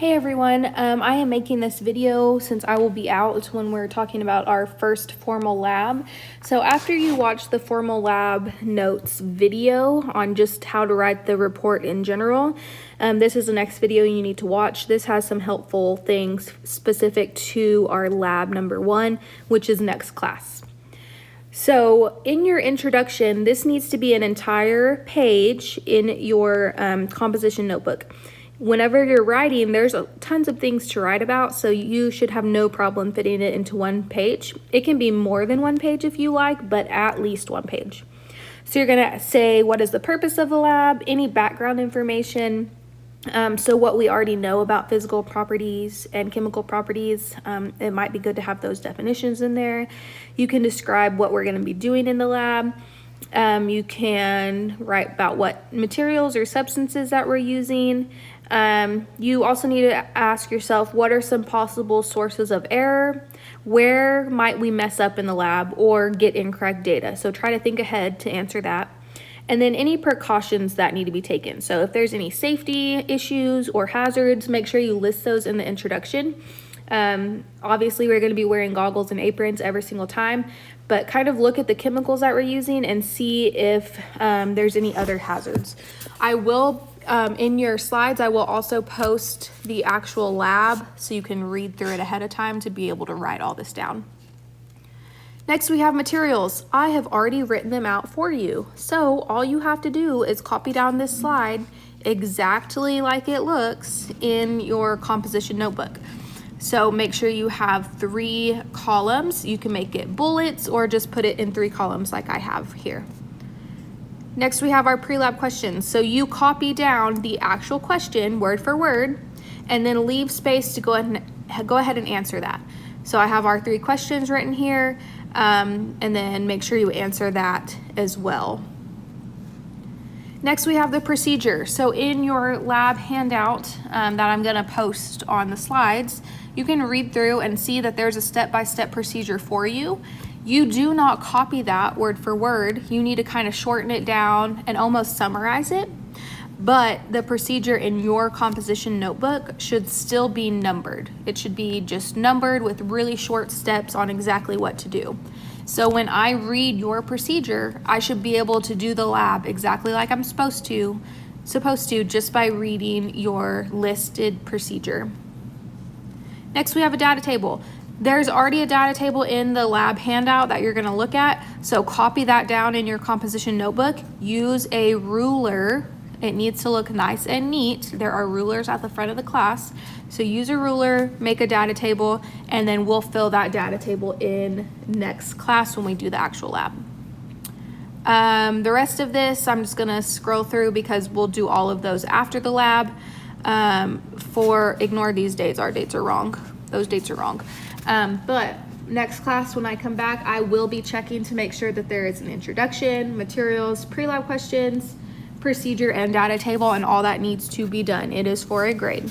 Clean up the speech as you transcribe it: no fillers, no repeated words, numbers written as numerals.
Hey everyone, I am making this video since I will be out when we're talking about our first formal lab. So after you watch the formal lab notes video on just how to write the report in general, this is the next video you need to watch. This has some helpful things specific to our lab number 1, which is next class. So in your introduction, this needs to be an entire page in your composition notebook. Whenever you're writing, there's tons of things to write about, so you should have no problem fitting it into one page. It can be more than one page if you like, but at least one page. So you're gonna say, what is the purpose of the lab, any background information, so what we already know about physical properties and chemical properties. It might be good to have those definitions in there. You can describe what we're gonna be doing in the lab. You can write about what materials or substances that we're using. You also need to ask yourself, what are some possible sources of error? Where might we mess up in the lab or get incorrect data? So try to think ahead to answer that. And then any precautions that need to be taken. So if there's any safety issues or hazards, make sure you list those in the introduction. Obviously we're going to be wearing goggles and aprons every single time, but kind of look at the chemicals that we're using and see if there's any other hazards. I will, in your slides, I will also post the actual lab so you can read through it ahead of time to be able to write all this down. Next, we have materials. I have already written them out for you. So all you have to do is copy down this slide exactly like it looks in your composition notebook. So make sure you have 3 columns. You can make it bullets or just put it in 3 columns like I have here. Next, we have our pre-lab questions. So you copy down the actual question word for word and then leave space to go ahead and answer that. So I have our 3 questions written here, and then make sure you answer that as well. Next, we have the procedure. So in your lab handout that I'm gonna post on the slides, you can read through and see that there's a step-by-step procedure for you. You do not copy that word for word. You need to kind of shorten it down and almost summarize it. But the procedure in your composition notebook should still be numbered. It should be just numbered with really short steps on exactly what to do. So when I read your procedure, I should be able to do the lab exactly like I'm supposed to just by reading your listed procedure. Next, we have a data table. There's already a data table in the lab handout that you're gonna look at, so copy that down in your composition notebook. Use a ruler. It needs to look nice and neat. There are rulers at the front of the class. So use a ruler, make a data table, and then we'll fill that data table in next class when we do the actual lab. The rest of this, I'm just gonna scroll through because we'll do all of those after the lab. Ignore these dates, our dates are wrong. Those dates are wrong. But next class, when I come back, I will be checking to make sure that there is an introduction, materials, pre-lab questions, procedure, and data table, and all that needs to be done. It is for a grade.